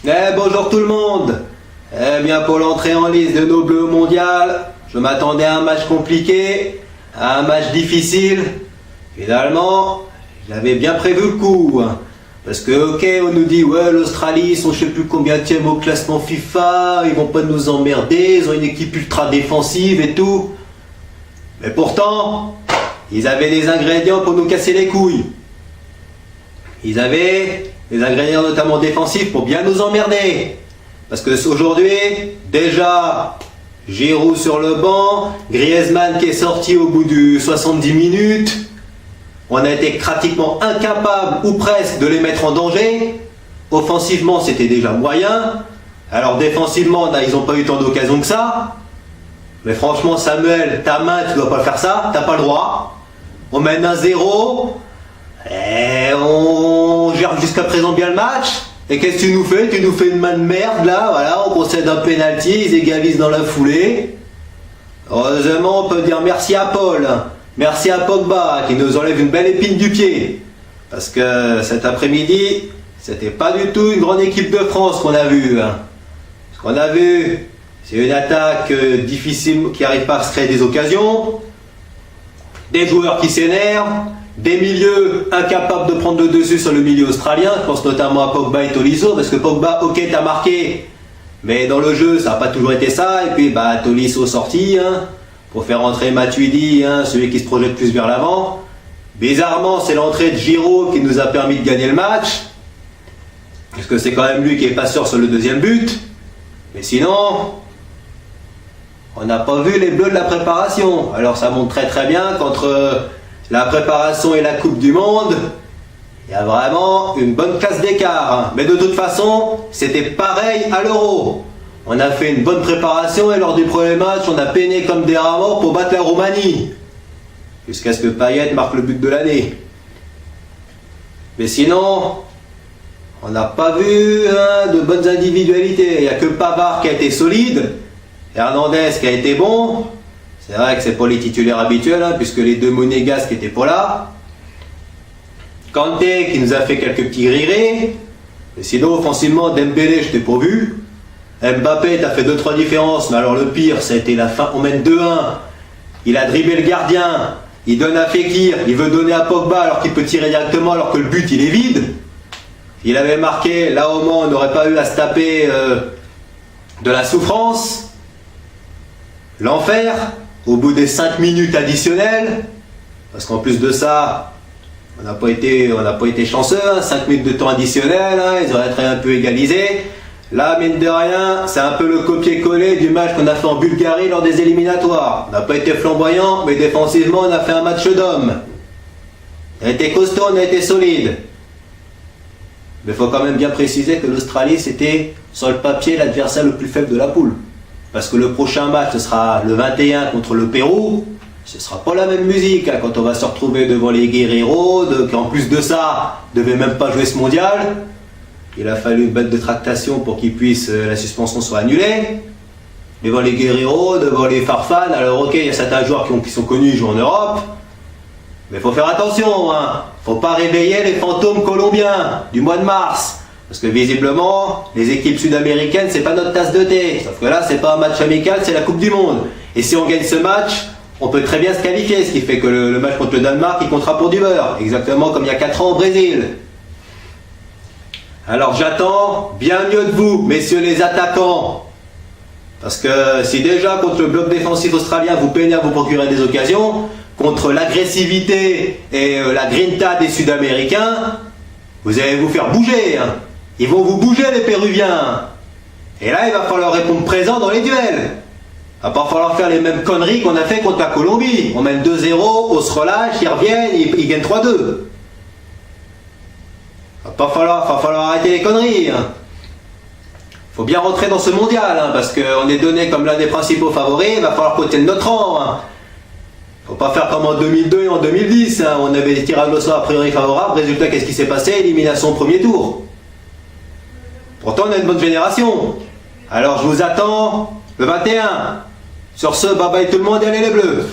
Bonjour tout le monde. Bien pour l'entrée en liste de nos Bleus au mondial, je m'attendais à un match compliqué, à un match difficile. Finalement, j'avais bien prévu le coup. Parce que ok, on nous dit ouais l'Australie, ils sont je sais plus combienième au classement FIFA, ils vont pas nous emmerder, ils ont une équipe ultra défensive et tout. Mais pourtant, ils avaient les ingrédients pour nous casser les couilles. Ils avaient les ingrédients notamment défensifs pour bien nous emmerder. Parce que aujourd'hui, déjà, Giroud sur le banc, Griezmann qui est sorti au bout de 70 minutes. On a été pratiquement incapable ou presque de les mettre en danger. Offensivement, c'était déjà moyen. Alors défensivement, ils n'ont pas eu tant d'occasions que ça. Mais franchement, Samuel, ta main, tu dois pas faire ça, t'as pas le droit. On mène 1-0. Et on gère jusqu'à présent bien le match. Et qu'est-ce que tu nous fais? Tu nous fais une main de merde là, voilà, on concède un penalty, ils égalisent dans la foulée. Heureusement, on peut dire merci à Paul, merci à Pogba qui nous enlève une belle épine du pied. Parce que cet après-midi, c'était pas du tout une grande équipe de France qu'on a vue. Ce qu'on a vu, c'est une attaque difficile qui n'arrive pas à se créer des occasions, des joueurs qui s'énervent, des milieux incapables de prendre le dessus sur le milieu australien. Je pense notamment à Pogba et Tolisso, parce que Pogba, ok, t'as marqué, mais dans le jeu, ça n'a pas toujours été ça. Et puis, Tolisso sorti, pour faire entrer Matuidi, celui qui se projette plus vers l'avant. Bizarrement, c'est l'entrée de Giroud qui nous a permis de gagner le match, parce que c'est quand même lui qui est passeur sur le deuxième but. Mais sinon, on n'a pas vu les bleus de la préparation. Alors ça montre très très bien qu'entre la préparation et la Coupe du Monde, il y a vraiment une bonne classe d'écart. Mais de toute façon, c'était pareil à l'Euro. On a fait une bonne préparation et lors du premier match, on a peiné comme des rats morts pour battre la Roumanie. Jusqu'à ce que Payet marque le but de l'année. Mais sinon, on n'a pas vu de bonnes individualités. Il n'y a que Pavard qui a été solide, Hernandez qui a été bon. C'est vrai que c'est pas les titulaires habituels, puisque les deux Monégasques étaient pas là. Kanté qui nous a fait quelques petits gris-gris. Et sinon, offensivement, Dembélé, je t'ai pas vu. Mbappé, t'as fait 2-3 différences, mais alors le pire, ça a été la fin. On mène 2-1. Il a dribblé le gardien. Il donne à Fekir. Il veut donner à Pogba alors qu'il peut tirer directement alors que le but, il est vide. Il avait marqué, là au moins, on n'aurait pas eu à se taper de la souffrance. L'enfer. Au bout des 5 minutes additionnelles, parce qu'en plus de ça, on n'a pas été chanceux, 5 minutes de temps additionnel, ils auraient très un peu égalisé. Là, mine de rien, c'est un peu le copier-coller du match qu'on a fait en Bulgarie lors des éliminatoires. On n'a pas été flamboyant, mais défensivement, on a fait un match d'homme. On a été costaud, on a été solide. Mais il faut quand même bien préciser que l'Australie, c'était, sur le papier, l'adversaire le plus faible de la poule. Parce que le prochain match, ce sera le 21 contre le Pérou. Ce ne sera pas la même musique quand on va se retrouver devant les Guerreros, qui en plus de ça, ne devaient même pas jouer ce mondial. Il a fallu une batte de tractation pour qu'ils puissent, la suspension soit annulée. Devant les Guerreros, devant les Farfan, alors ok, il y a certains joueurs qui sont connus, ils jouent en Europe. Mais il faut faire attention, il ne faut pas réveiller les fantômes colombiens du mois de mars. Parce que visiblement, les équipes sud-américaines, c'est pas notre tasse de thé. Sauf que là, c'est pas un match amical, c'est la Coupe du Monde. Et si on gagne ce match, on peut très bien se qualifier. Ce qui fait que le match contre le Danemark, il comptera pour du beurre. Exactement comme il y a 4 ans au Brésil. Alors j'attends bien mieux de vous, messieurs les attaquants. Parce que si déjà contre le bloc défensif australien, vous peinez à vous procurer des occasions, contre l'agressivité et la grinta des Sud-Américains, vous allez vous faire bouger. Ils vont vous bouger les Péruviens. Et là, il va falloir répondre présent dans les duels. Il va pas falloir faire les mêmes conneries qu'on a fait contre la Colombie. On mène 2-0, on se relâche, ils reviennent, ils gagnent 3-2. Il va falloir arrêter les conneries. Faut bien rentrer dans ce mondial, parce qu'on est donné comme l'un des principaux favoris, il va falloir côté de notre rang. Faut pas faire comme en 2002 et en 2010, on avait des tirages au sort a priori favorables, résultat qu'est-ce qui s'est passé? Élimination au premier tour. Pourtant on a une bonne génération. Alors je vous attends le 21. Sur ce, bye bye tout le monde et allez les bleus.